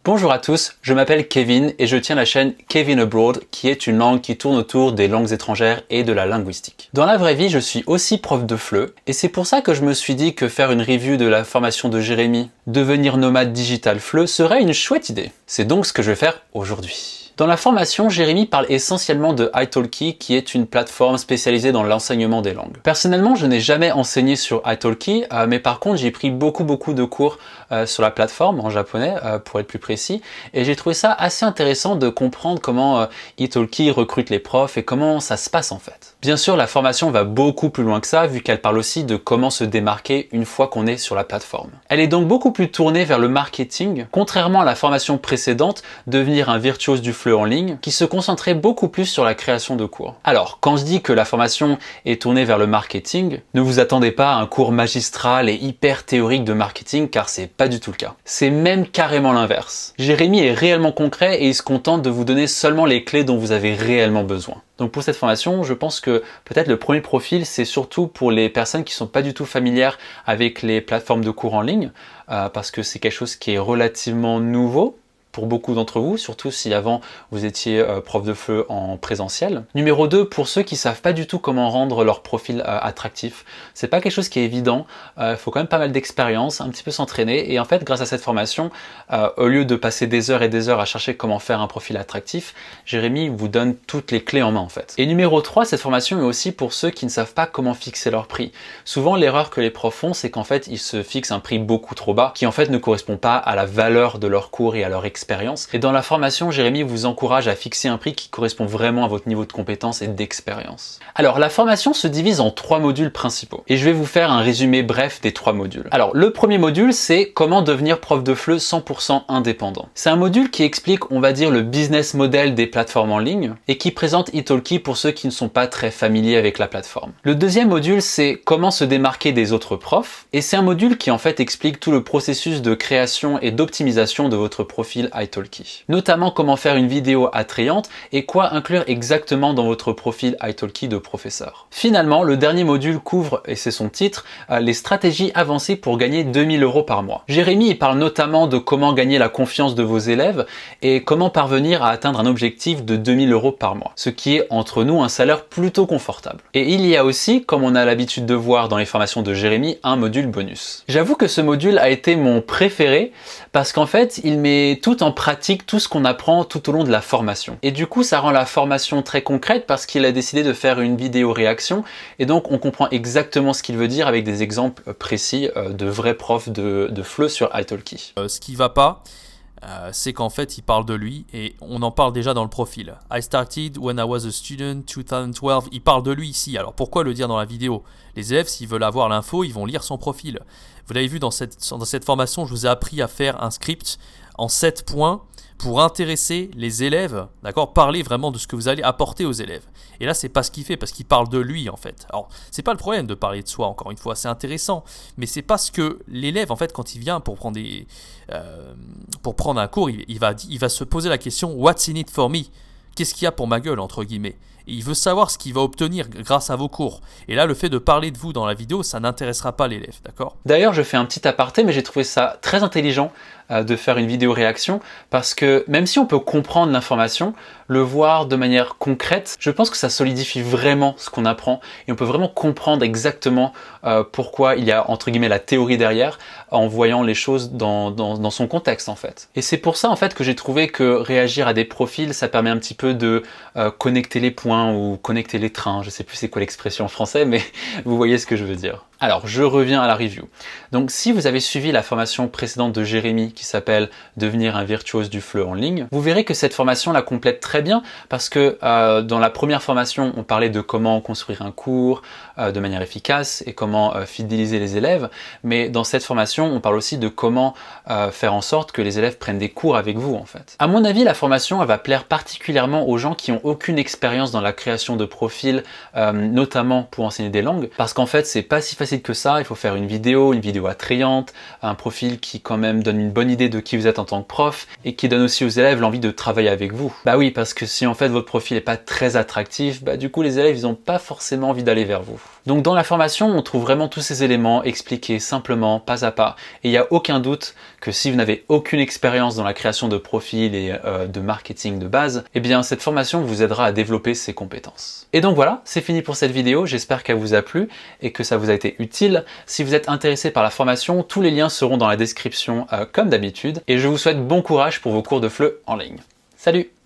Bonjour à tous, je m'appelle Kevin et je tiens la chaîne Kevin Abroad qui est une langue qui tourne autour des langues étrangères et de la linguistique. Dans la vraie vie, je suis aussi prof de FLE et c'est pour ça que je me suis dit que faire une review de la formation de Jérémy, devenir nomade digital FLE, serait une chouette idée. C'est donc ce que je vais faire aujourd'hui. Dans la formation, Jérémy parle essentiellement de italki qui est une plateforme spécialisée dans l'enseignement des langues. Personnellement, je n'ai jamais enseigné sur italki, mais par contre j'ai pris beaucoup de cours sur la plateforme en japonais pour être plus précis, et j'ai trouvé ça assez intéressant de comprendre comment italki recrute les profs et comment ça se passe en fait. Bien sûr, la formation va beaucoup plus loin que ça vu qu'elle parle aussi de comment se démarquer une fois qu'on est sur la plateforme. Elle est donc beaucoup plus tournée vers le marketing, contrairement à la formation précédente, devenir un virtuose du FLE en ligne, qui se concentrait beaucoup plus sur la création de cours. Alors, quand je dis que la formation est tournée vers le marketing, ne vous attendez pas à un cours magistral et hyper théorique de marketing, car c'est pas du tout le cas. C'est même carrément l'inverse. Jérémy est réellement concret et il se contente de vous donner seulement les clés dont vous avez réellement besoin. Donc pour cette formation, je pense que peut-être le premier profil, c'est surtout pour les personnes qui sont pas du tout familières avec les plateformes de cours en ligne, parce que c'est quelque chose qui est relativement nouveau pour beaucoup d'entre vous, surtout si avant vous étiez prof de FLE en présentiel. Numéro 2, pour ceux qui savent pas du tout comment rendre leur profil attractif. C'est pas quelque chose qui est évident, il faut quand même pas mal d'expérience, un petit peu s'entraîner, et en fait grâce à cette formation, au lieu de passer des heures et des heures à chercher comment faire un profil attractif, Jérémy vous donne toutes les clés en main en fait. Et numéro 3, cette formation est aussi pour ceux qui ne savent pas comment fixer leur prix. Souvent l'erreur que les profs font, c'est qu'en fait ils se fixent un prix beaucoup trop bas, qui en fait ne correspond pas à la valeur de leur cours et à leur expérience. Et dans la formation, Jérémy vous encourage à fixer un prix qui correspond vraiment à votre niveau de compétence et d'expérience. Alors, la formation se divise en 3 modules principaux. Et je vais vous faire un résumé bref des 3 modules. Alors, le premier module, c'est comment devenir prof de FLE 100% indépendant. C'est un module qui explique, on va dire, le business model des plateformes en ligne et qui présente italki pour ceux qui ne sont pas très familiers avec la plateforme. Le deuxième module, c'est comment se démarquer des autres profs. Et c'est un module qui en fait explique tout le processus de création et d'optimisation de votre profil italki. Notamment comment faire une vidéo attrayante et quoi inclure exactement dans votre profil italki de professeur. Finalement, le dernier module couvre, et c'est son titre, les stratégies avancées pour gagner 2000 € par mois. Jérémy parle notamment de comment gagner la confiance de vos élèves et comment parvenir à atteindre un objectif de 2000 € par mois, ce qui est entre nous un salaire plutôt confortable. Et il y a aussi, comme on a l'habitude de voir dans les formations de Jérémy, un module bonus. J'avoue que ce module a été mon préféré parce qu'en fait, il met tout en pratique tout ce qu'on apprend tout au long de la formation. Et du coup, ça rend la formation très concrète parce qu'il a décidé de faire une vidéo réaction et donc on comprend exactement ce qu'il veut dire avec des exemples précis de vrais profs de FLE sur italki. Ce qui va pas, c'est qu'en fait, il parle de lui et on en parle déjà dans le profil. I started when I was a student 2012. Il parle de lui ici. Alors pourquoi le dire dans la vidéo? Les élèves, s'ils veulent avoir l'info, ils vont lire son profil. Vous l'avez vu dans cette formation, je vous ai appris à faire un script en 7 points pour intéresser les élèves, d'accord, parler vraiment de ce que vous allez apporter aux élèves. Et là, c'est pas ce qu'il fait, parce qu'il parle de lui, en fait. Alors, c'est pas le problème de parler de soi, encore une fois, c'est intéressant, mais c'est parce que l'élève, en fait, quand il vient pour prendre un cours, il va se poser la question « What's in it for me ?» Qu'est-ce qu'il y a pour ma gueule, entre guillemets? Et il veut savoir ce qu'il va obtenir grâce à vos cours. Et là, le fait de parler de vous dans la vidéo, ça n'intéressera pas l'élève, d'accord? D'ailleurs, je fais un petit aparté, mais j'ai trouvé ça très intelligent de faire une vidéo réaction parce que même si on peut comprendre l'information, le voir de manière concrète, je pense que ça solidifie vraiment ce qu'on apprend et on peut vraiment comprendre exactement pourquoi il y a entre guillemets la théorie derrière en voyant les choses dans son contexte en fait. Et c'est pour ça en fait que j'ai trouvé que réagir à des profils, ça permet un petit peu de connecter les points ou connecter les trains, je sais plus c'est quoi l'expression en français, mais vous voyez ce que je veux dire. Alors, je reviens à la review. Donc, si vous avez suivi la formation précédente de Jérémy qui s'appelle « Devenir un virtuose du FLE en ligne », vous verrez que cette formation la complète très bien parce que dans la première formation, on parlait de comment construire un cours de manière efficace et comment fidéliser les élèves. Mais dans cette formation, on parle aussi de comment faire en sorte que les élèves prennent des cours avec vous en fait. À mon avis, la formation elle va plaire particulièrement aux gens qui n'ont aucune expérience dans la création de profils, notamment pour enseigner des langues, parce qu'en fait, c'est pas si facile que ça, il faut faire une vidéo attrayante, un profil qui quand même donne une bonne idée de qui vous êtes en tant que prof et qui donne aussi aux élèves l'envie de travailler avec vous. Bah oui, parce que si en fait votre profil n'est pas très attractif, bah du coup les élèves ils n'ont pas forcément envie d'aller vers vous. Donc dans la formation, on trouve vraiment tous ces éléments expliqués simplement, pas à pas. Et il n'y a aucun doute que si vous n'avez aucune expérience dans la création de profils et de marketing de base, eh bien cette formation vous aidera à développer ces compétences. Et donc voilà, c'est fini pour cette vidéo. J'espère qu'elle vous a plu et que ça vous a été utile. Si vous êtes intéressé par la formation, tous les liens seront dans la description comme d'habitude. Et je vous souhaite bon courage pour vos cours de FLE en ligne. Salut!